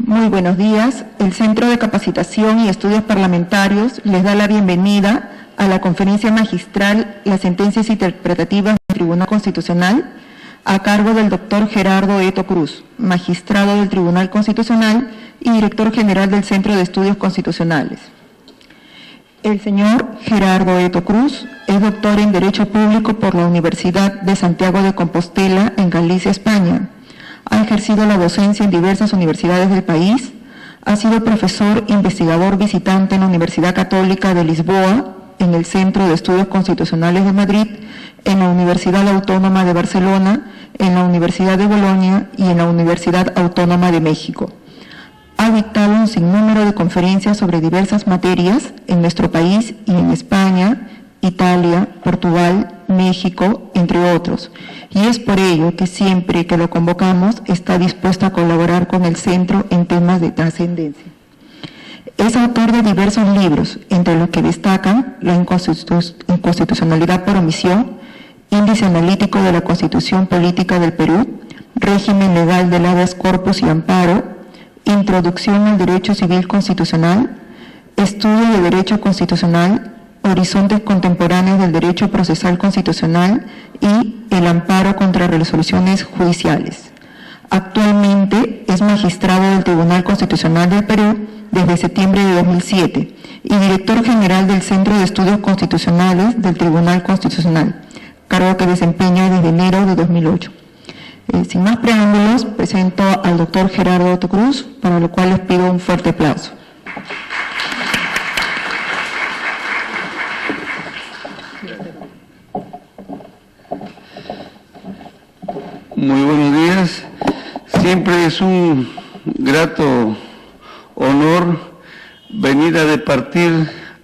Muy buenos días. El Centro de Capacitación y Estudios Parlamentarios les da la bienvenida a la conferencia magistral Las sentencias interpretativas del Tribunal Constitucional, a cargo del doctor Gerardo Eto Cruz, magistrado del Tribunal Constitucional y director general del Centro de Estudios Constitucionales. El señor Gerardo Eto Cruz es doctor en Derecho Público por la Universidad de Santiago de Compostela, en Galicia, España. Ha ejercido la docencia en diversas universidades del país, ha sido profesor investigador visitante en la Universidad Católica de Lisboa, en el Centro de Estudios Constitucionales de Madrid, en la Universidad Autónoma de Barcelona, en la Universidad de Bolonia y en la Universidad Autónoma de México. Ha dictado un sinnúmero de conferencias sobre diversas materias en nuestro país y en España, Italia, Portugal, México, entre otros. Y es por ello que siempre que lo convocamos está dispuesto a colaborar con el centro en temas de trascendencia. Es autor de diversos libros, entre los que destacan La inconstitucionalidad por omisión, Índice analítico de la Constitución Política del Perú, Régimen legal del habeas corpus y amparo, Introducción al Derecho Civil Constitucional, Estudio de Derecho Constitucional, Horizontes Contemporáneos del Derecho Procesal Constitucional y el amparo contra resoluciones judiciales. Actualmente es magistrado del Tribunal Constitucional del Perú desde septiembre de 2007 y director general del Centro de Estudios Constitucionales del Tribunal Constitucional, cargo que desempeña desde enero de 2008. Sin más preámbulos, presento al doctor Gerardo Eto Cruz, para lo cual les pido un fuerte aplauso. Muy buenos días. Siempre es un grato honor venir a departir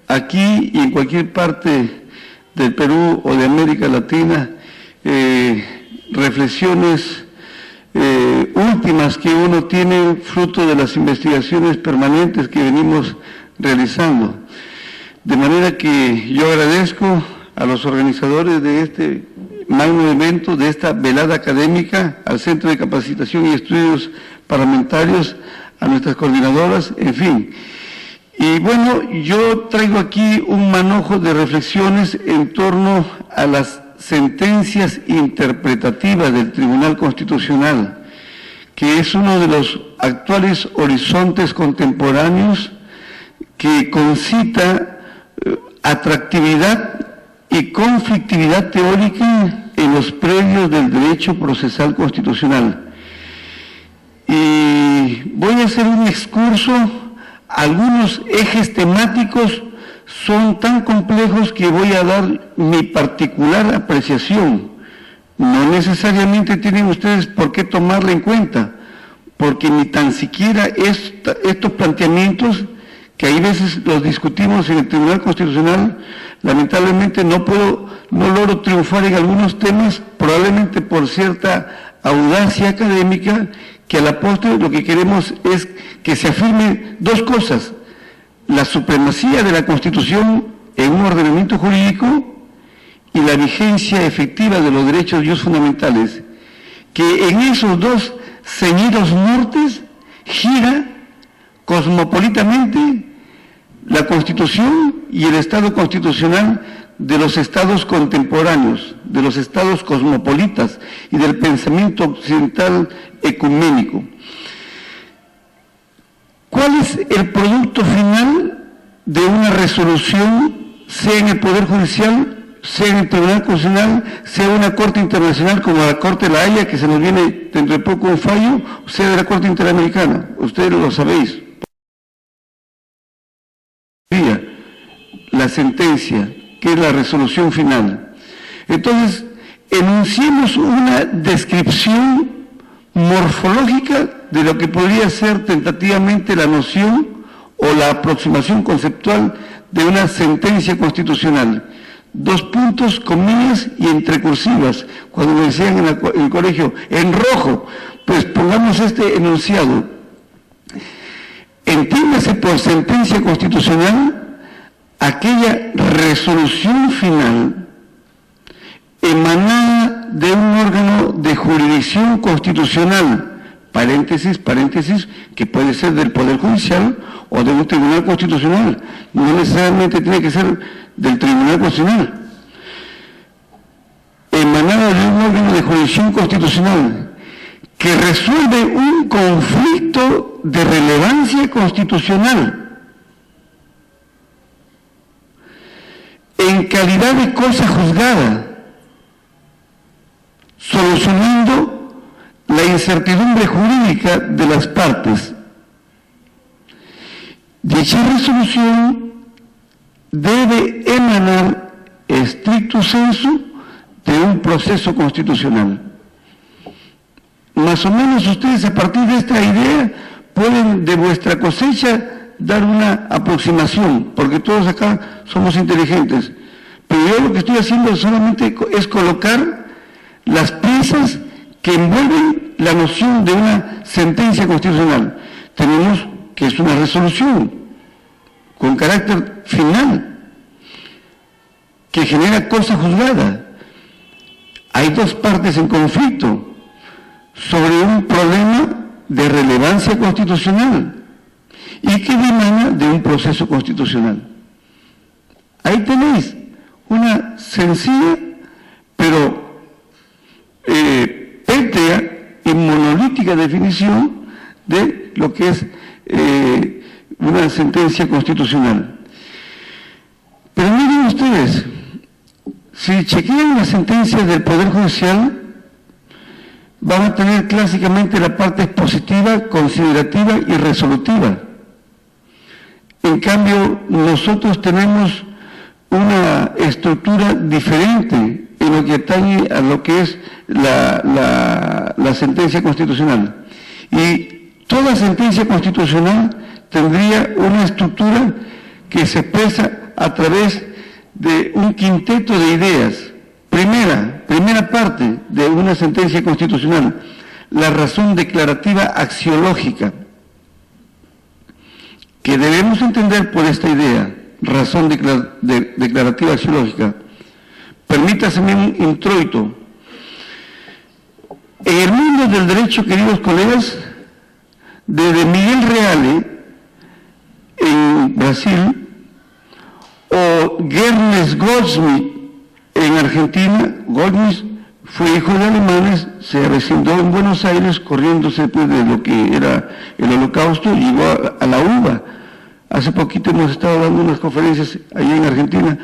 aquí y en cualquier parte del Perú o de América Latina reflexiones últimas que uno tiene fruto de las investigaciones permanentes que venimos realizando. De manera que yo agradezco a los organizadores de este magno evento, de esta velada académica, al Centro de Capacitación y Estudios Parlamentarios, a nuestras coordinadoras, en fin. Y bueno, yo traigo aquí un manojo de reflexiones en torno a las sentencias interpretativas del Tribunal Constitucional, que es uno de los actuales horizontes contemporáneos que concita atractividad y conflictividad teórica en los predios del derecho procesal constitucional. Y voy a hacer un excurso. Algunos ejes temáticos son tan complejos que voy a dar mi particular apreciación. No necesariamente tienen ustedes por qué tomarla en cuenta, porque ni tan siquiera estos planteamientos, que hay veces los discutimos en el Tribunal Constitucional, lamentablemente no logro triunfar en algunos temas, probablemente por cierta audacia académica, que a la postre lo que queremos es que se afirmen dos cosas: la supremacía de la Constitución en un ordenamiento jurídico y la vigencia efectiva de los derechos y usos fundamentales, que en esos dos ceñidos nortes gira cosmopolitamente la Constitución y el Estado constitucional de los estados contemporáneos, de los estados cosmopolitas y del pensamiento occidental ecuménico. ¿Cuál es el producto final de una resolución, sea en el Poder Judicial, sea en el Tribunal Constitucional, sea una Corte Internacional como la Corte de la Haya, que se nos viene dentro de poco un fallo, sea de la Corte Interamericana? Ustedes lo sabéis. La sentencia, que es la resolución final. Entonces, enunciemos una descripción morfológica de lo que podría ser tentativamente la noción o la aproximación conceptual de una sentencia constitucional. Dos puntos, comillas y entre cursivas. Cuando me decían en el colegio, en rojo, pues pongamos este enunciado. Entiéndase por sentencia constitucional aquella resolución final emanada de un órgano de jurisdicción constitucional paréntesis, que puede ser del Poder Judicial o de un Tribunal Constitucional, no necesariamente tiene que ser del Tribunal Constitucional, emanada de un órgano de jurisdicción constitucional que resuelve un conflicto de relevancia constitucional en calidad de cosa juzgada, solucionando la incertidumbre jurídica de las partes. Dicha resolución debe emanar estricto sensu de un proceso constitucional. Más o menos ustedes a partir de esta idea pueden de vuestra cosecha dar una aproximación, porque todos acá somos inteligentes. Pero yo lo que estoy haciendo solamente es colocar las piezas que envuelven la noción de una sentencia constitucional. Tenemos que es una resolución con carácter final, que genera cosa juzgada. Hay dos partes en conflicto sobre un problema de relevancia constitucional y que dimana de un proceso constitucional. Ahí tenéis una sencilla pero pétrea y monolítica definición de lo que es una sentencia constitucional. Pero miren ustedes, si chequean las sentencias del Poder Judicial, van a tener clásicamente la parte expositiva, considerativa y resolutiva. En cambio, nosotros tenemos una estructura diferente en lo que atañe a lo que es la sentencia constitucional. Y toda sentencia constitucional tendría una estructura que se expresa a través de un quinteto de ideas. Primera parte de una sentencia constitucional, la razón declarativa axiológica, que debemos entender por esta idea, razón declarativa axiológica. Permítaseme un introito. En el mundo del derecho, queridos colegas, desde Miguel Reale, en Brasil, o Ernest Goldschmidt, en Argentina. Goldschmidt fue hijo de alemanes, se avecindó en Buenos Aires, corriéndose pues, de lo que era el Holocausto, llegó a la UBA. Hace poquito hemos estado dando unas conferencias allá en Argentina.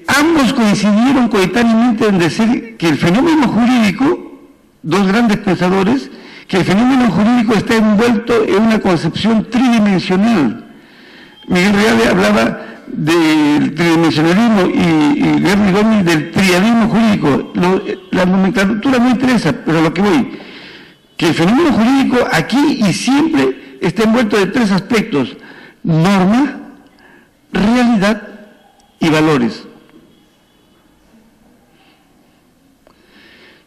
Ambos coincidieron coetáneamente en decir que el fenómeno jurídico, dos grandes pensadores, que el fenómeno jurídico está envuelto en una concepción tridimensional. Miguel Reale hablaba del tridimensionalismo y Gernot Goldschmidt del triadismo jurídico. La nomenclatura no interesa, pero a lo que voy, que el fenómeno jurídico aquí y siempre está envuelto de tres aspectos: norma, realidad y valores.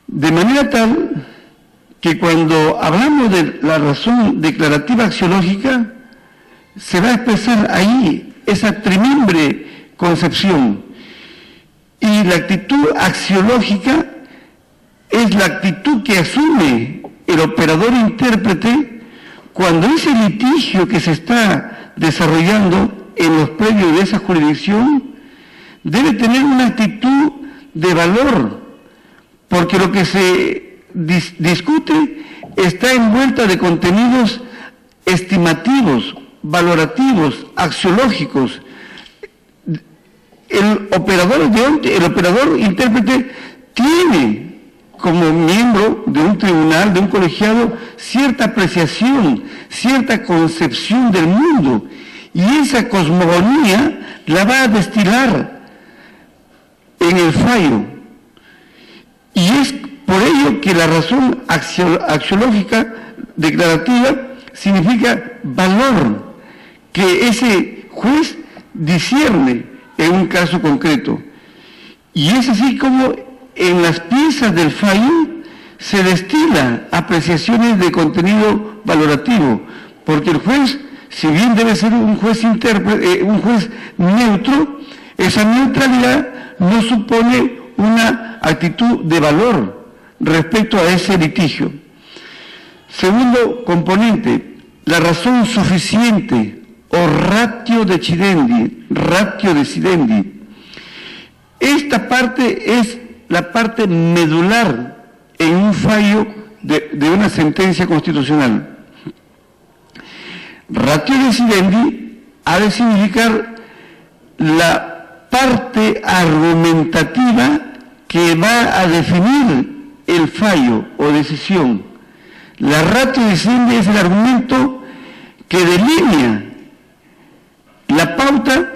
De manera tal que cuando hablamos de la razón declarativa axiológica, se va a expresar ahí esa trimimbre concepción. Y la actitud axiológica es la actitud que asume el operador intérprete cuando ese litigio que se está desarrollando en los predios de esa jurisdicción debe tener una actitud de valor, porque lo que se discute está envuelta de contenidos estimativos, valorativos, axiológicos. El operador intérprete tiene, como miembro de un tribunal, de un colegiado, cierta apreciación, cierta concepción del mundo, y esa cosmogonía la va a destilar en el fallo. Y es por ello que la razón axiológica declarativa significa valor, que ese juez discierne en un caso concreto. Y es así como en las piezas del fallo se destila apreciaciones de contenido valorativo, porque el juez, si bien debe ser un juez neutro, esa neutralidad no supone una actitud de valor respecto a ese litigio. Segundo componente, la razón suficiente o ratio decidendi. Esta parte es la parte medular en un fallo de una sentencia constitucional. Ratio decidendi ha de significar la parte argumentativa que va a definir el fallo o decisión. La ratio decidendi es el argumento que delinea la pauta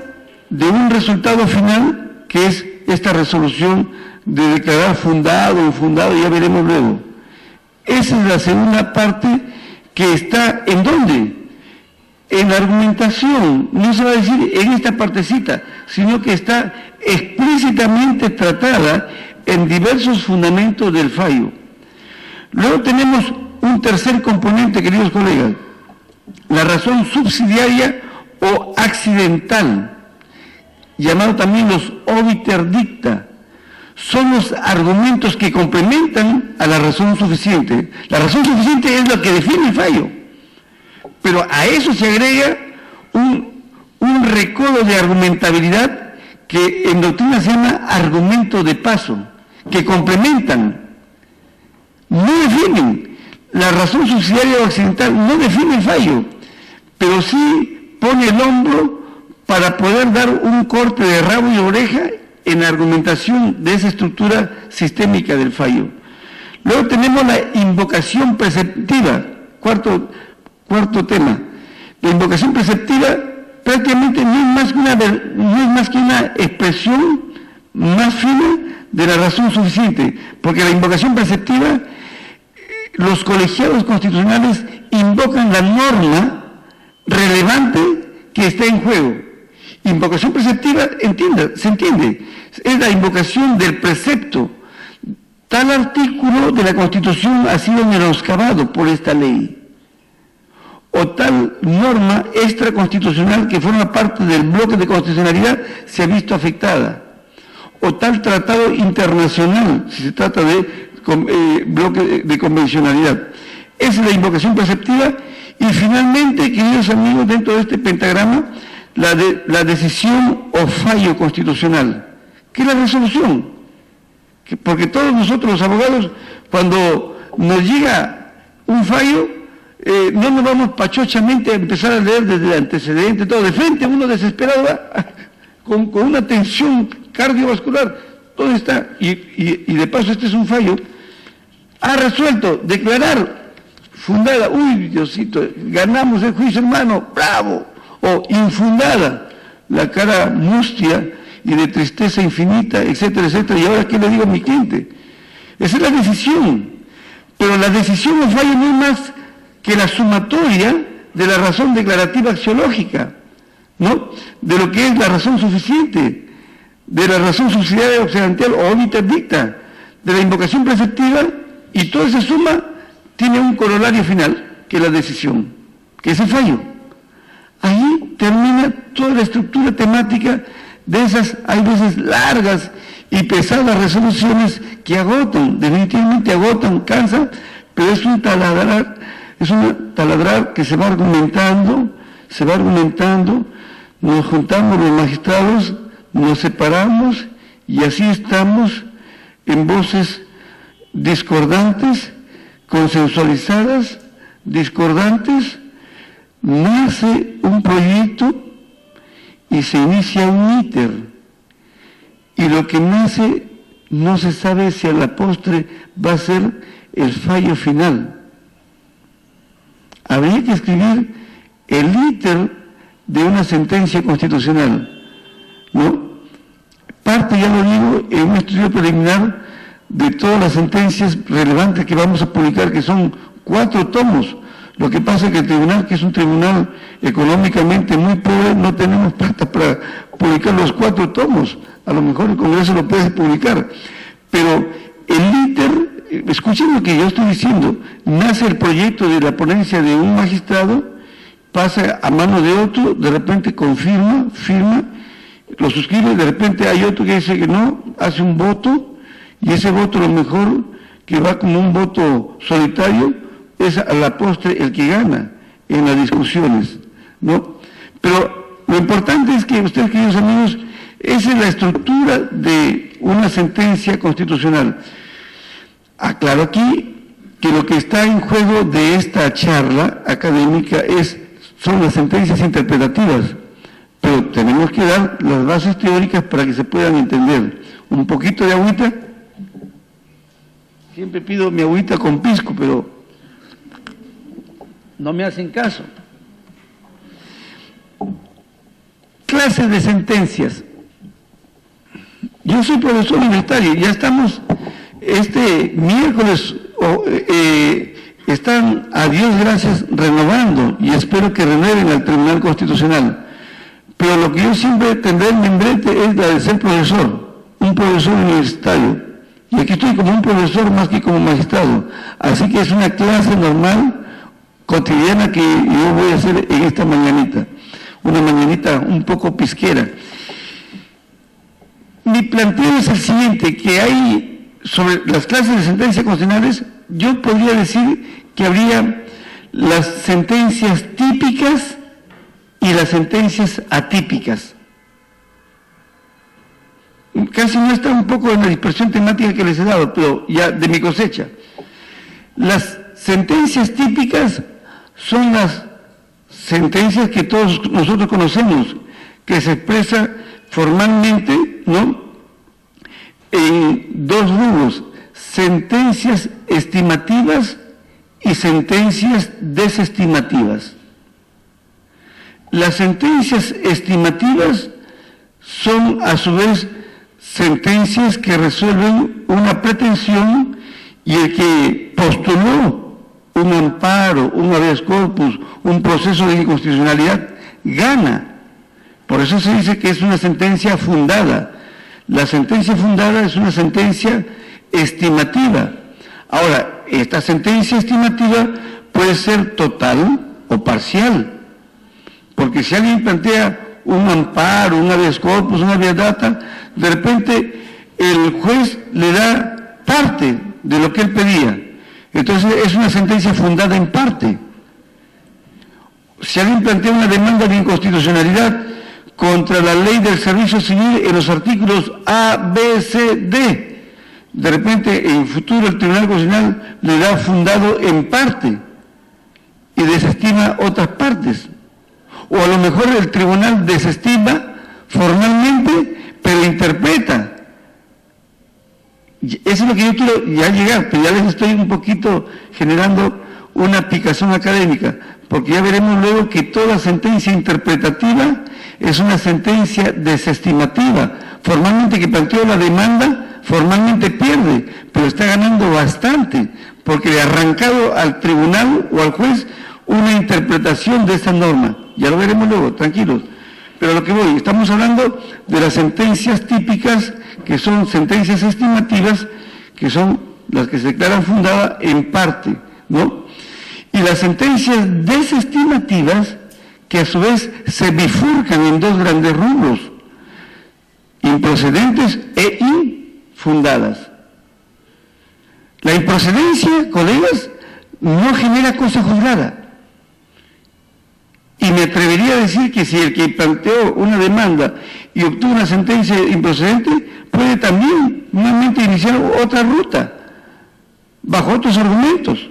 de un resultado final, que es esta resolución de declarar fundado o infundado, ya veremos luego. Esa es la segunda parte que está, ¿en dónde? En la argumentación, no se va a decir en esta partecita, sino que está explícitamente tratada en diversos fundamentos del fallo. Luego tenemos un tercer componente, queridos colegas, la razón subsidiaria o accidental, llamado también los obiter dicta. Son los argumentos que complementan a la razón suficiente. La razón suficiente es lo que define el fallo, pero a eso se agrega un recodo de argumentabilidad que en doctrina se llama argumento de paso, que complementan, no definen. La razón subsidiaria o accidental no define el fallo, pero sí pone el hombro para poder dar un corte de rabo y oreja en la argumentación de esa estructura sistémica del fallo. Luego tenemos la invocación preceptiva, cuarto tema. La invocación preceptiva prácticamente no es más que una expresión más fina de la razón suficiente, porque la invocación preceptiva, los colegiados constitucionales invocan la norma relevante que está en juego. Invocación preceptiva, se entiende, es la invocación del precepto. Tal artículo de la Constitución ha sido menoscabado por esta ley, o tal norma extraconstitucional que forma parte del bloque de constitucionalidad se ha visto afectada, o tal tratado internacional, si se trata de bloque de convencionalidad. Esa es la invocación preceptiva. Y finalmente, queridos amigos, dentro de este pentagrama, la decisión o fallo constitucional, que es la resolución. Porque todos nosotros los abogados, cuando nos llega un fallo, no nos vamos pachochamente a empezar a leer desde el antecedente, todo de frente, uno desesperado va con una tensión cardiovascular, todo está, y de paso este es un fallo, ha resuelto declarar fundada, uy Diosito, ganamos el juicio hermano, bravo, o infundada, la cara mustia y de tristeza infinita, etcétera, etcétera, y ahora ¿qué le digo a mi cliente? Esa es la decisión, pero la decisión o fallo no es más que la sumatoria de la razón declarativa axiológica, ¿no? De lo que es la razón suficiente, de la razón subsidiaria occidental o obiter dicta, de la invocación preceptiva, y toda esa suma tiene un corolario final, que es la decisión, que es el fallo. Ahí termina toda la estructura temática de esas, hay veces largas y pesadas resoluciones que agotan, definitivamente agotan, cansan, pero es un taladrar que se va argumentando, nos juntamos los magistrados, nos separamos y así estamos en voces discordantes, consensualizadas, discordantes, nace un proyecto y se inicia un íter, y lo que nace no se sabe si a la postre va a ser el fallo final. Habría que escribir el íter de una sentencia constitucional, ¿no? Parte, ya lo digo, en un estudio preliminar de todas las sentencias relevantes que vamos a publicar, que son 4 tomos. Lo que pasa es que el tribunal, que es un tribunal económicamente muy pobre, no tenemos plata para publicar los 4 tomos. A lo mejor el Congreso lo puede publicar. Pero el íter, escuchen lo que yo estoy diciendo, nace el proyecto de la ponencia de un magistrado, pasa a mano de otro, de repente confirma, firma, lo suscribe, de repente hay otro que dice que no, hace un voto, y ese voto a lo mejor, que va como un voto solitario, es a la postre el que gana en las discusiones, ¿no? Pero lo importante es que ustedes, queridos amigos, esa es la estructura de una sentencia constitucional. Aclaro aquí que lo que está en juego de esta charla académica son las sentencias interpretativas, pero tenemos que dar las bases teóricas para que se puedan entender. Un poquito de agüita. Siempre pido mi agüita con pisco, pero no me hacen caso. Clases de sentencias. Yo soy profesor universitario, ya estamos, este miércoles están, a Dios gracias, renovando, y espero que renueven al Tribunal Constitucional. Pero lo que yo siempre tendré en membrete es la de ser profesor, un profesor universitario. Y aquí estoy como un profesor más que como magistrado. Así que es una clase normal, cotidiana, que yo voy a hacer en esta mañanita. Una mañanita un poco pisquera. Mi planteo es el siguiente, que hay, sobre las clases de sentencias constitucionales, yo podría decir que habría las sentencias típicas y las sentencias atípicas. Casi no está un poco en la dispersión temática que les he dado, pero ya de mi cosecha. Las sentencias típicas son las sentencias que todos nosotros conocemos, que se expresa formalmente, ¿no?, en dos rubros: sentencias estimativas y sentencias desestimativas. Las sentencias estimativas son, a su vez, sentencias que resuelven una pretensión, y el que postuló un amparo, un habeas corpus, un proceso de inconstitucionalidad, gana. Por eso se dice que es una sentencia fundada. La sentencia fundada es una sentencia estimativa. Ahora, esta sentencia estimativa puede ser total o parcial, porque si alguien plantea un amparo, un habeas corpus, una habeas data, de repente el juez le da parte de lo que él pedía. Entonces es una sentencia fundada en parte. Si alguien plantea una demanda de inconstitucionalidad contra la ley del servicio civil en los artículos A, B, C, D, de repente en futuro el Tribunal Constitucional le da fundado en parte y desestima otras partes. O a lo mejor el tribunal desestima formalmente, pero interpreta. Eso es lo que yo quiero ya llegar, pero ya les estoy un poquito generando una picazón académica, porque ya veremos luego que toda sentencia interpretativa es una sentencia desestimativa. Formalmente, que planteó la demanda, formalmente pierde, pero está ganando bastante, porque le ha arrancado al tribunal o al juez una interpretación de esa norma. Ya lo veremos luego, tranquilos. Pero a lo que voy, estamos hablando de las sentencias típicas, que son sentencias estimativas, que son las que se declaran fundadas en parte, ¿no? Y las sentencias desestimativas, que a su vez se bifurcan en dos grandes rubros: improcedentes e infundadas. La improcedencia, colegas, no genera cosa juzgada. Y me atrevería a decir que si el que planteó una demanda y obtuvo una sentencia improcedente, puede también nuevamente iniciar otra ruta, bajo otros argumentos.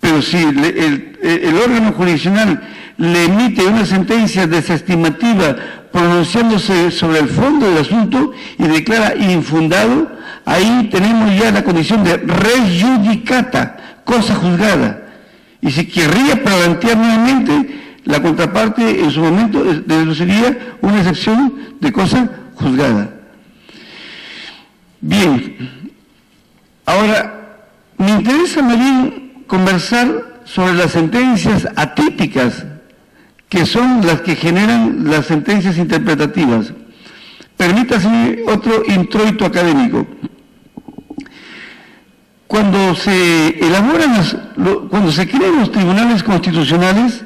Pero si el órgano jurisdiccional le emite una sentencia desestimativa pronunciándose sobre el fondo del asunto y declara infundado, ahí tenemos ya la condición de res judicata, cosa juzgada. Y si querría plantear nuevamente, la contraparte en su momento deduciría una excepción de cosa juzgada. Bien, ahora me interesa más bien conversar sobre las sentencias atípicas, que son las que generan las sentencias interpretativas. Permítase otro introito académico. Cuando se elaboran, cuando se crean los tribunales constitucionales,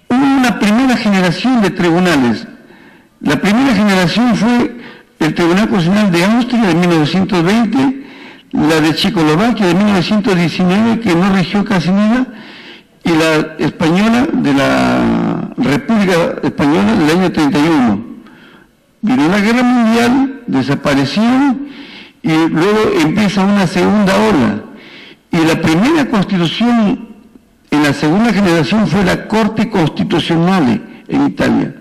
hubo una primera generación de tribunales. La primera generación fue el Tribunal Constitucional de Austria de 1920, la de Checoslovaquia de 1919, que no regió casi nada, y la española de la República Española del año 31. Vino la Guerra Mundial, desaparecieron y luego empieza una segunda ola. Y la primera constitución en la segunda generación fue la Corte Constitucional en Italia.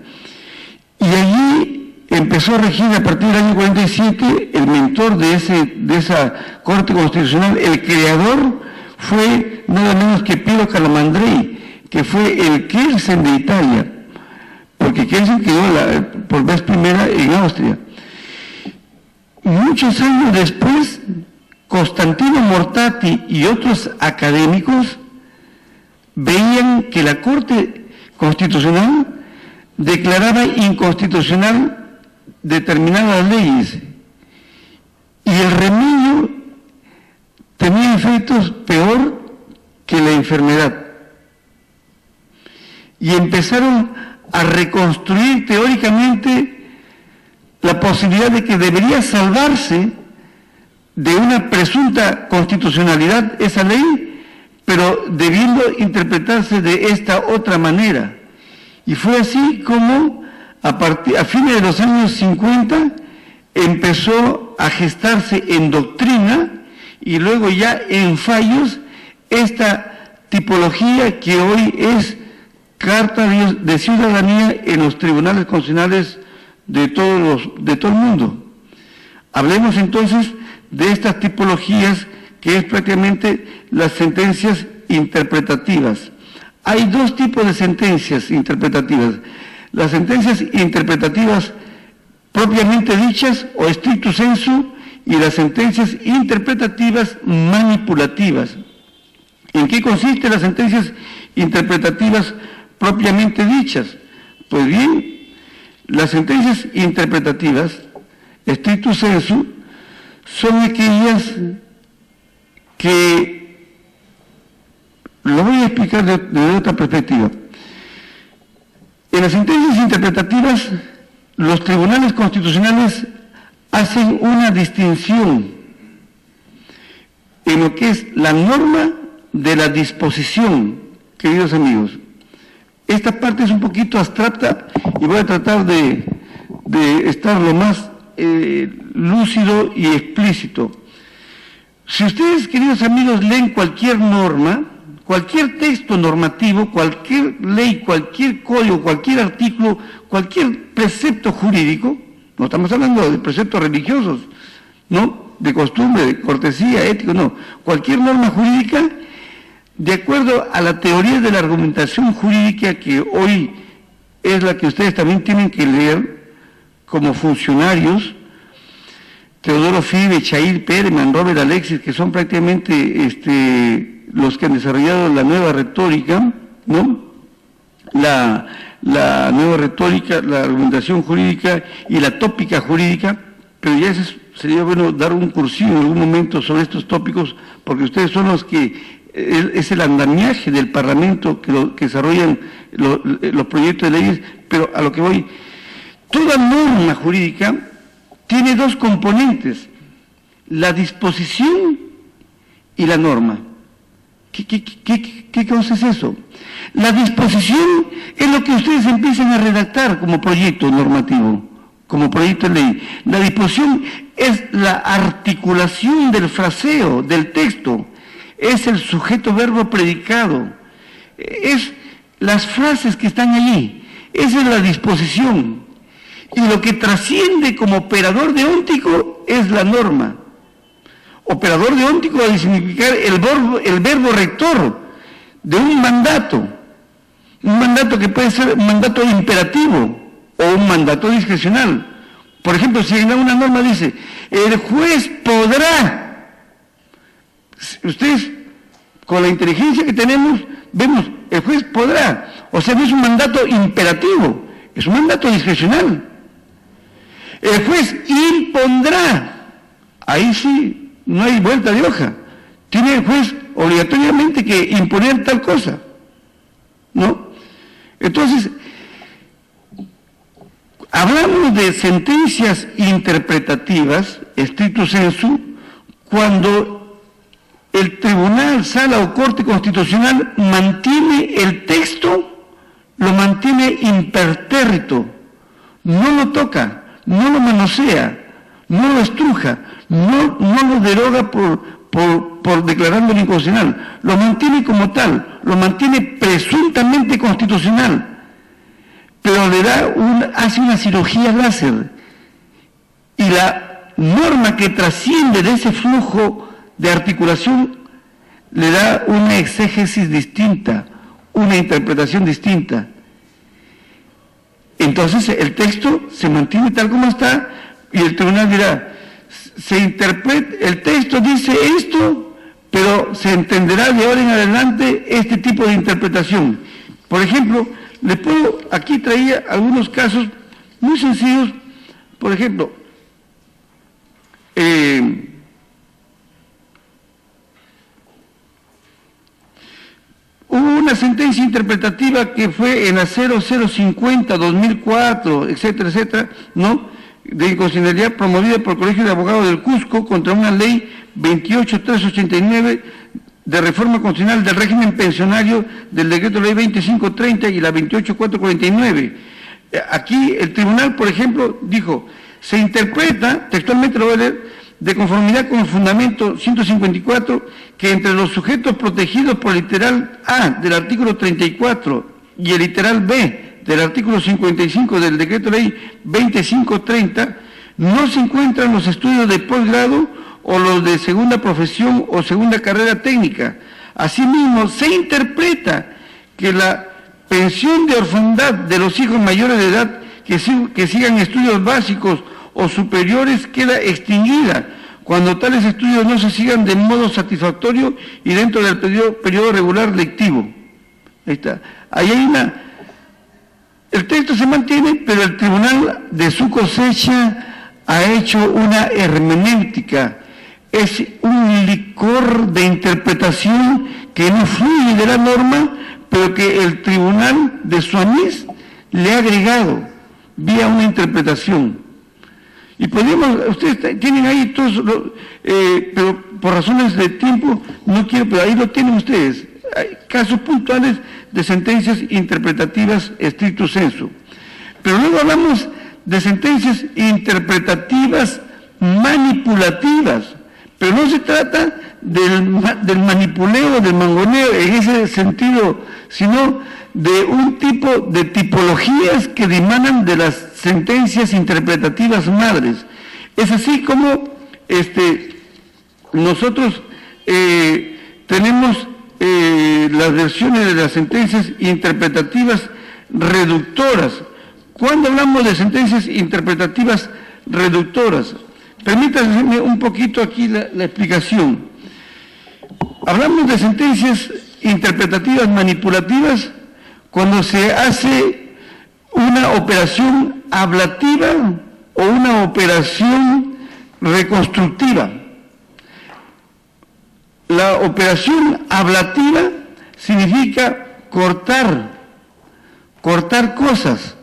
Y allí empezó a regir a partir del año 47 el mentor de esa Corte Constitucional, el creador fue nada menos que Piero Calamandrei, que fue el Kelsen de Italia, porque Kelsen quedó por vez primera en Austria. Muchos años después, Costantino Mortati y otros académicos veían que la Corte Constitucional declaraba inconstitucional determinadas leyes y el remedio tenía efectos peor que la enfermedad. Y empezaron a reconstruir teóricamente la posibilidad de que debería salvarse de una presunta constitucionalidad esa ley, pero debiendo interpretarse de esta otra manera. Y fue así como a fines de los años 50 empezó a gestarse en doctrina y luego ya en fallos esta tipología que hoy es carta de ciudadanía en los tribunales constitucionales de todo el mundo. Hablemos entonces de estas tipologías que es prácticamente las sentencias interpretativas. Hay dos tipos de sentencias interpretativas. Las sentencias interpretativas propiamente dichas o stricto sensu y las sentencias interpretativas manipulativas. ¿En qué consisten las sentencias interpretativas propiamente dichas? Pues bien, las sentencias interpretativas, stricto sensu, son aquellas que, lo voy a explicar de otra perspectiva. En las sentencias interpretativas, los tribunales constitucionales hacen una distinción en lo que es la norma de la disposición, queridos amigos. Esta parte es un poquito abstracta y voy a tratar de estar lo más lúcido y explícito. Si ustedes, queridos amigos, leen cualquier norma, cualquier texto normativo, cualquier ley, cualquier código, cualquier artículo, cualquier precepto jurídico, no estamos hablando de preceptos religiosos, ¿no?, de costumbre, de cortesía, ético, no, cualquier norma jurídica, de acuerdo a la teoría de la argumentación jurídica que hoy es la que ustedes también tienen que leer como funcionarios, Teodoro Fibe, Chair Perman, Robert Alexis, que son prácticamente los que han desarrollado la nueva retórica, ¿no? La nueva retórica, la argumentación jurídica y la tópica jurídica, pero ya sería bueno dar un cursillo en algún momento sobre estos tópicos, porque ustedes son los que es el andamiaje del Parlamento que desarrollan los proyectos de leyes, pero a lo que voy, toda norma jurídica tiene dos componentes, la disposición y la norma. ¿Qué cosa es eso? La disposición es lo que ustedes empiezan a redactar como proyecto normativo, como proyecto de ley. La disposición es la articulación del fraseo, del texto, es el sujeto verbo predicado, es las frases que están allí, esa es la disposición. Y lo que trasciende como operador deóntico es la norma. Operador deóntico va a significar el verbo rector de un mandato que puede ser un mandato imperativo o un mandato discrecional. Por ejemplo, si en una norma dice, el juez podrá, ustedes con la inteligencia que tenemos, vemos, el juez podrá, o sea, no es un mandato imperativo, es un mandato discrecional. El juez impondrá, ahí sí, no hay vuelta de hoja. Tiene el juez obligatoriamente que imponer tal cosa, ¿no? Entonces, hablamos de sentencias interpretativas, stricto sensu, cuando el tribunal, sala o corte constitucional mantiene el texto, lo mantiene impertérrito, no lo toca, no lo manosea, no lo estruja, no lo deroga por declararlo inconstitucional, lo mantiene como tal, lo mantiene presuntamente constitucional, pero le da hace una cirugía láser, y la norma que trasciende de ese flujo de articulación le da una exégesis distinta, una interpretación distinta. Entonces el texto se mantiene tal como está y el tribunal dirá, el texto dice esto, pero se entenderá de ahora en adelante este tipo de interpretación. Por ejemplo, aquí traía algunos casos muy sencillos, por ejemplo, hubo una sentencia interpretativa que fue en la 0050-2004, etcétera, etcétera, ¿no?, de inconstitucionalidad promovida por el Colegio de Abogados del Cusco contra una ley 28389 de reforma constitucional del régimen pensionario del decreto ley 2530 y la 28449. Aquí el tribunal, por ejemplo, dijo, se interpreta, textualmente lo voy a leer, de conformidad con el fundamento 154, que entre los sujetos protegidos por el literal A del artículo 34 y el literal B del artículo 55 del decreto ley 2530, no se encuentran los estudios de posgrado o los de segunda profesión o segunda carrera técnica. Asimismo, se interpreta que la pensión de orfandad de los hijos mayores de edad que sigan estudios básicos o superiores queda extinguida cuando tales estudios no se sigan de modo satisfactorio y dentro del periodo regular lectivo. Ahí está. Ahí hay el texto se mantiene, pero el tribunal de su cosecha ha hecho una hermenéutica. Es un licor de interpretación que no fluye de la norma, pero que el tribunal de su anís le ha agregado vía una interpretación. Y ustedes tienen ahí todos, pero por razones de tiempo no quiero, pero ahí lo tienen ustedes. Hay casos puntuales de sentencias interpretativas stricto sensu. Pero luego hablamos de sentencias interpretativas manipulativas, pero no se trata del manipuleo, del mangoneo en ese sentido, sino de un tipo de tipologías que dimanan de las sentencias interpretativas madres. Es así como nosotros tenemos las versiones de las sentencias interpretativas reductoras. ¿Cuándo hablamos de sentencias interpretativas reductoras? Permítanme un poquito aquí la explicación. Hablamos de sentencias interpretativas manipulativas cuando se hace una operación ablativa o una operación reconstructiva. La operación ablativa significa cortar cosas.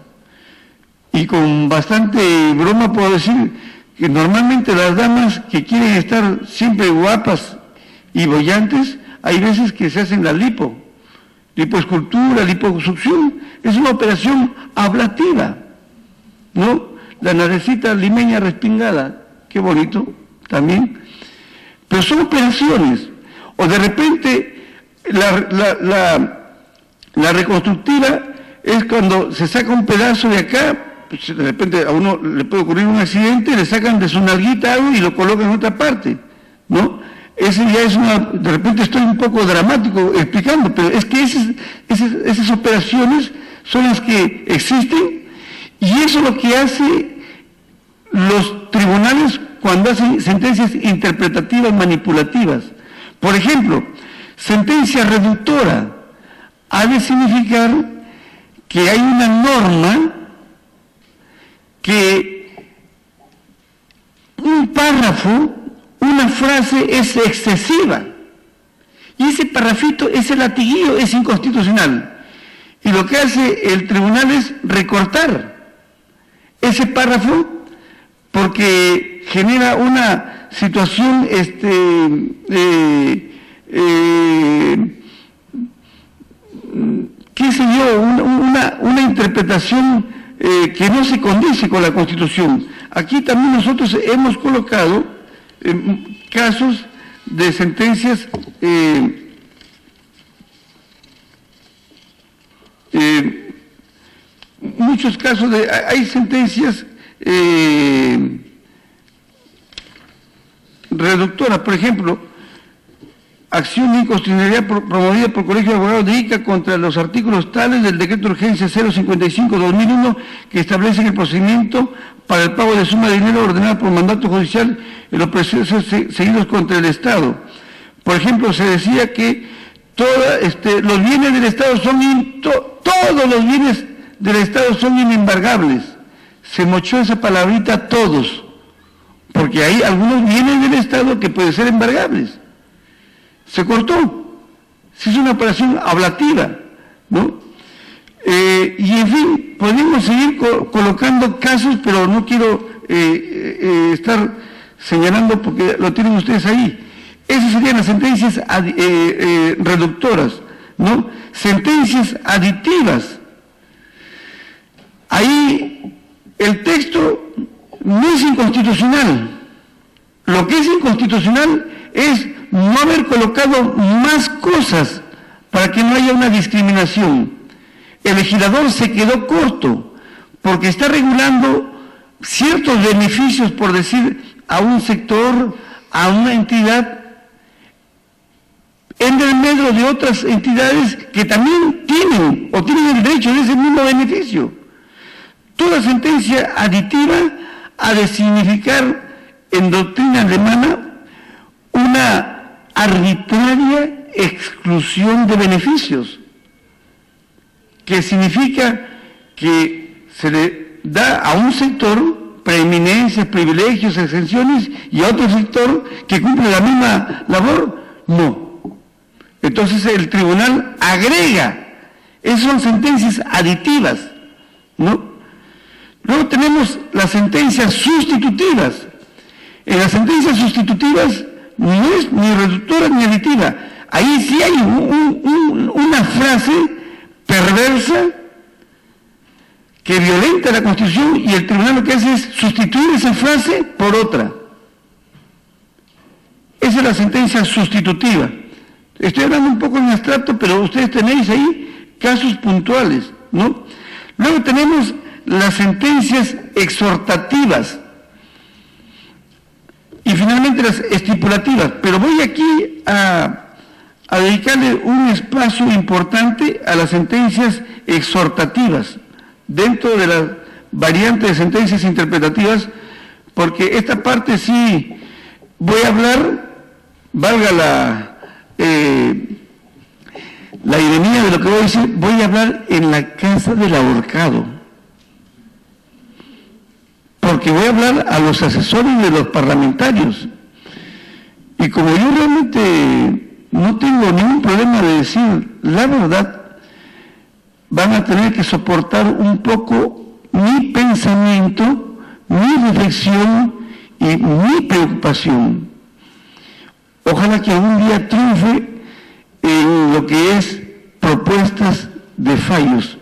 Y con bastante broma puedo decir que normalmente las damas que quieren estar siempre guapas y bollantes, hay veces que se hacen la lipoescultura, liposucción, es una operación ablativa, ¿no? La naricita limeña respingada, qué bonito también, pero son operaciones. O de repente la reconstructiva es cuando se saca un pedazo de acá, pues de repente a uno le puede ocurrir un accidente, le sacan de su nalguita algo y lo colocan en otra parte, ¿no? Ese ya es de repente estoy un poco dramático explicando, pero es que esas operaciones son las que existen y eso es lo que hace los tribunales cuando hacen sentencias interpretativas manipulativas. Por ejemplo, sentencia reductora ha de significar que hay una norma que un párrafo, una frase es excesiva y ese parrafito, ese latiguillo es inconstitucional y lo que hace el tribunal es recortar ese párrafo porque genera una situación, qué sé yo, una interpretación que no se condice con la Constitución. Aquí también nosotros hemos colocado casos de sentencias muchos casos hay sentencias reductoras, por ejemplo, acción de inconstitucionalidad promovida por el Colegio de Abogados de Ica contra los artículos tales del Decreto de Urgencia 055/2001 que establecen el procedimiento para el pago de suma de dinero ordenada por mandato judicial en los procesos seguidos contra el Estado. Por ejemplo, se decía que los bienes del Estado todos los bienes del Estado son inembargables. Se mochó esa palabrita todos, porque hay algunos bienes del Estado que pueden ser embargables. Se cortó, se hizo una operación ablativa, ¿no? Y en fin, podemos seguir colocando casos, pero no quiero estar señalando porque lo tienen ustedes ahí. Esas serían las sentencias reductoras, ¿no? Sentencias aditivas. Ahí el texto no es inconstitucional. Lo que es inconstitucional es no haber colocado más cosas para que no haya una discriminación. El legislador se quedó corto porque está regulando ciertos beneficios, por decir, a un sector, a una entidad, en el medio de otras entidades que también tienen el derecho de ese mismo beneficio. Toda sentencia aditiva ha de significar, en doctrina alemana, una arbitraria exclusión de beneficios, que significa que se le da a un sector preeminencias, privilegios, exenciones, y a otro sector que cumple la misma labor, no. Entonces el tribunal agrega, esas son sentencias aditivas, ¿no? Luego tenemos las sentencias sustitutivas. En las sentencias sustitutivas no es ni reductora ni aditiva. Ahí sí hay una frase perversa que violenta la Constitución y el tribunal lo que hace es sustituir esa frase por otra. Esa es la sentencia sustitutiva. Estoy hablando un poco en abstracto, pero ustedes tenéis ahí casos puntuales, ¿no? Luego tenemos las sentencias exhortativas y finalmente las estipulativas, pero voy aquí a dedicarle un espacio importante a las sentencias exhortativas dentro de la variante de sentencias interpretativas, porque esta parte sí voy a hablar, valga la ironía de lo que voy a decir, voy a hablar en la casa del ahorcado, porque voy a hablar a los asesores de los parlamentarios. Y como yo realmente no tengo ningún problema de decir la verdad, van a tener que soportar un poco mi pensamiento, mi reflexión y mi preocupación. Ojalá que algún día triunfe en lo que es propuestas de fallos.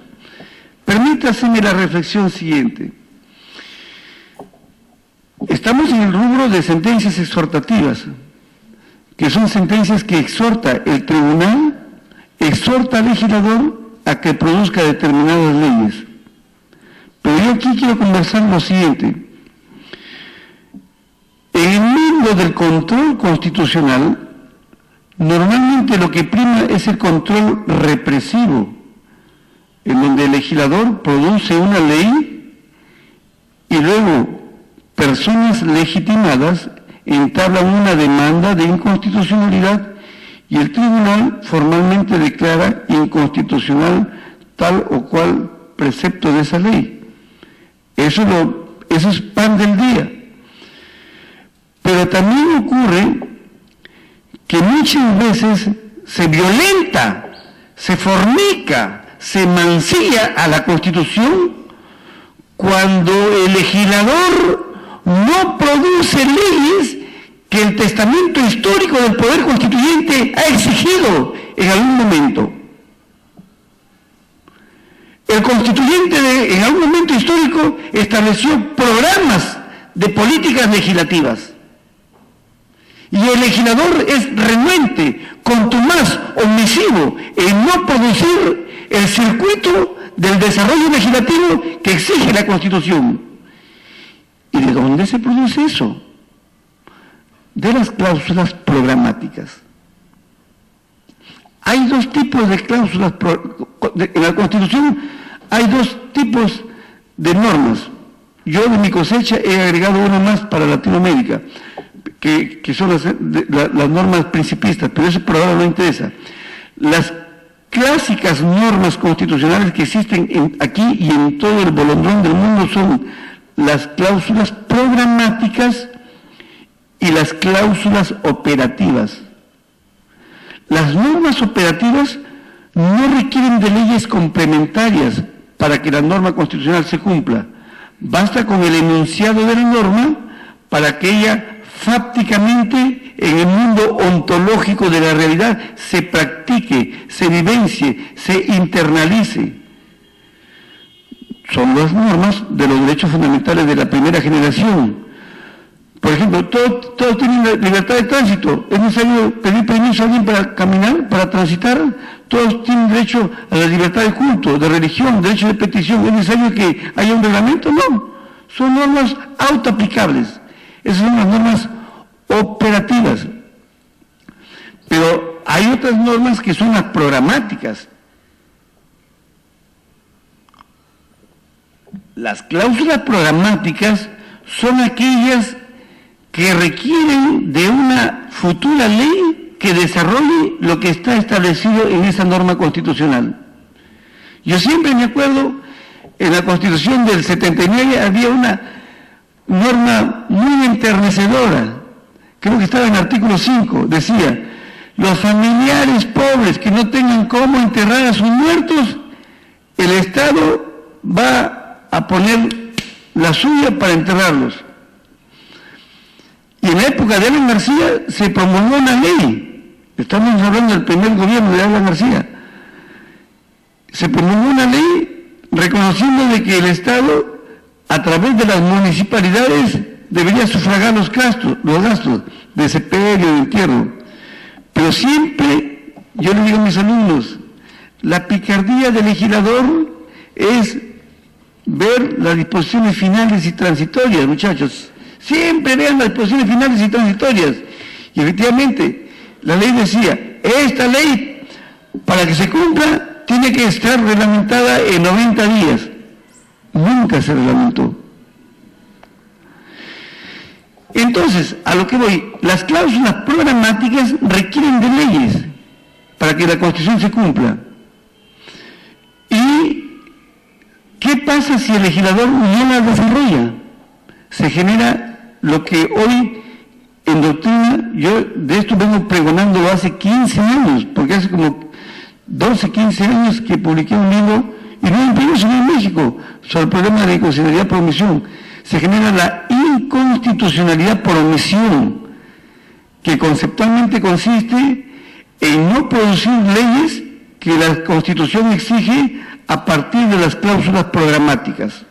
Permítaseme la reflexión siguiente. Estamos en el rubro de sentencias exhortativas, que son sentencias que exhorta el tribunal, exhorta al legislador a que produzca determinadas leyes. Pero yo aquí quiero conversar lo siguiente. En el mundo del control constitucional, normalmente lo que prima es el control represivo, en donde el legislador produce una ley y luego personas legitimadas entablan una demanda de inconstitucionalidad y el tribunal formalmente declara inconstitucional tal o cual precepto de esa ley. Eso es pan del día. Pero también ocurre que muchas veces se violenta, se fornica, se mancilla a la Constitución cuando el legislador no produce leyes que el testamento histórico del Poder Constituyente ha exigido en algún momento. El constituyente en algún momento histórico estableció programas de políticas legislativas. Y el legislador es renuente, contumaz, omisivo en no producir el circuito del desarrollo legislativo que exige la Constitución. ¿Y de dónde se produce eso? De las cláusulas programáticas. Hay dos tipos de cláusulas, en la Constitución hay dos tipos de normas. Yo de mi cosecha he agregado una más para Latinoamérica, que son las normas principistas, pero eso por ahora no interesa. Las clásicas normas constitucionales que existen aquí y en todo el bolondrón del mundo son las cláusulas programáticas y las cláusulas operativas. Las normas operativas no requieren de leyes complementarias para que la norma constitucional se cumpla. Basta con el enunciado de la norma para que ella fácticamente en el mundo ontológico de la realidad se practique, se vivencie, se internalice. Son las normas de los derechos fundamentales de la primera generación. Por ejemplo, todos tienen la libertad de tránsito. ¿Es necesario pedir permiso a alguien para caminar, para transitar? Todos tienen derecho a la libertad de culto, de religión, derecho de petición. ¿Es necesario que haya un reglamento? No. Son normas autoaplicables. Esas son las normas operativas. Pero hay otras normas que son las programáticas. Las cláusulas programáticas son aquellas que requieren de una futura ley que desarrolle lo que está establecido en esa norma constitucional. Yo siempre me acuerdo, en la Constitución del 79 había una norma muy enternecedora, creo que estaba en el artículo 5, decía, los familiares pobres que no tengan cómo enterrar a sus muertos, el Estado va a poner la suya para enterrarlos. Y en la época de Alan García se promulgó una ley, estamos hablando del primer gobierno de Alan García, se promulgó una ley reconociendo de que el Estado, a través de las municipalidades, debería sufragar los gastos de sepelio, de entierro. Pero siempre, yo le digo a mis alumnos, la picardía del legislador es ver las disposiciones finales y transitorias, muchachos. Siempre vean las disposiciones finales y transitorias. Y efectivamente, la ley decía, esta ley, para que se cumpla, tiene que estar reglamentada en 90 días. Nunca se reglamentó. Entonces, a lo que voy, las cláusulas programáticas requieren de leyes para que la Constitución se cumpla. ¿Y qué pasa si el legislador no las desarrolla? Se genera lo que hoy en doctrina, yo de esto vengo pregonando hace 15 años, porque hace como 12, 15 años que publiqué un libro, y no imprimió sino en México, sobre el problema de la inconstitucionalidad por omisión. Se genera la inconstitucionalidad por omisión, que conceptualmente consiste en no producir leyes que la Constitución exige a partir de las cláusulas programáticas.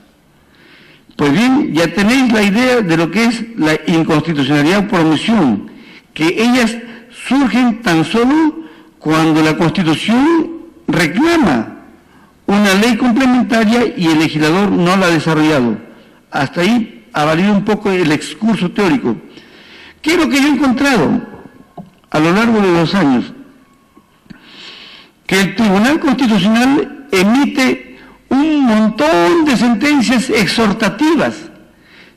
Pues bien, ya tenéis la idea de lo que es la inconstitucionalidad por omisión, que ellas surgen tan solo cuando la Constitución reclama una ley complementaria y el legislador no la ha desarrollado. Hasta ahí ha valido un poco el excurso teórico. ¿Qué es lo que yo he encontrado a lo largo de los años? Que el Tribunal Constitucional emite un montón de sentencias exhortativas.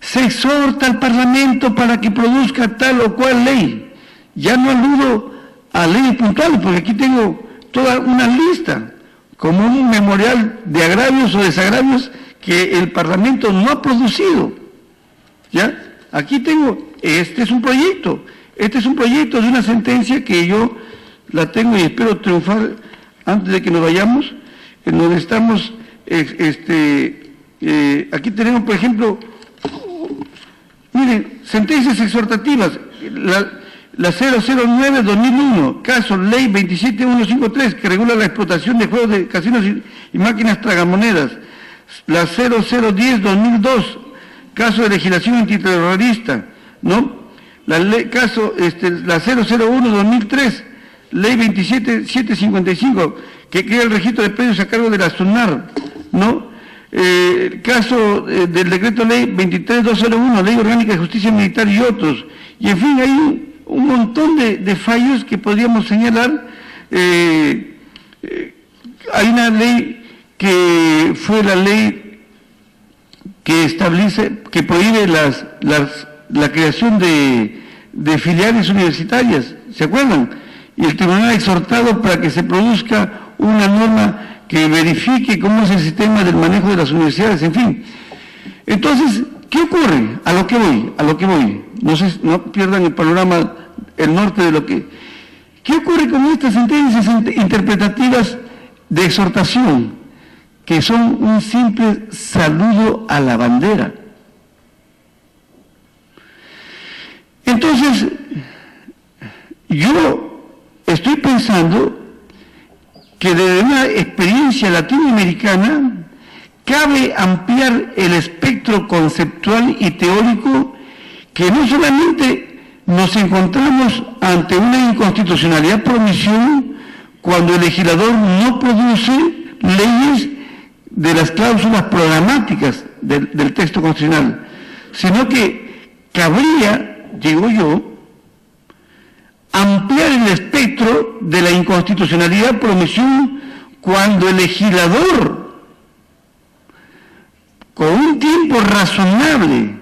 Se exhorta al Parlamento para que produzca tal o cual ley. Ya no aludo a leyes puntuales, porque aquí tengo toda una lista, como un memorial de agravios o desagravios que el Parlamento no ha producido. ¿Ya? Aquí tengo, este es un proyecto de una sentencia que yo la tengo y espero triunfar antes de que nos vayamos, en donde estamos, aquí tenemos, por ejemplo, miren, sentencias exhortativas. la 009-2001, caso Ley 27153, que regula la explotación de juegos de casinos y máquinas tragamonedas. La 0010-2002, caso de legislación antiterrorista, ¿no? La 001-2003, Ley 27755, que crea el registro de predios a cargo de la SUNAR, ¿no? El caso del decreto ley 23201, Ley Orgánica de Justicia Militar y otros. Y en fin, hay un montón de fallos que podríamos señalar. Hay una ley que fue la ley que establece, que prohíbe la creación de filiales universitarias, ¿se acuerdan? Y el tribunal ha exhortado para que se produzca una norma que verifique cómo es el sistema del manejo de las universidades, en fin. Entonces, ¿qué ocurre? A lo que voy. No pierdan el panorama, el norte de lo que... ¿Qué ocurre con estas sentencias interpretativas de exhortación, que son un simple saludo a la bandera? Entonces, yo estoy pensando que desde una experiencia latinoamericana cabe ampliar el espectro conceptual y teórico, que no solamente nos encontramos ante una inconstitucionalidad por omisión cuando el legislador no produce leyes de las cláusulas programáticas del texto constitucional, sino que cabría, digo yo, ampliar el espectro de la inconstitucionalidad por omisión cuando el legislador, con un tiempo razonable,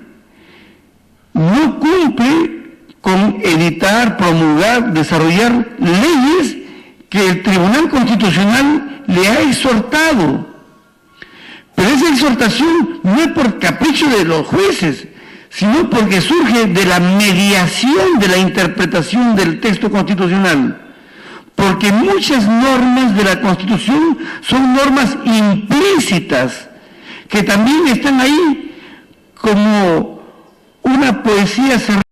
no cumple con editar, promulgar, desarrollar leyes que el Tribunal Constitucional le ha exhortado. Pero esa exhortación no es por capricho de los jueces, sino porque surge de la mediación de la interpretación del texto constitucional. Porque muchas normas de la Constitución son normas implícitas, que también están ahí como una poesía cerrada.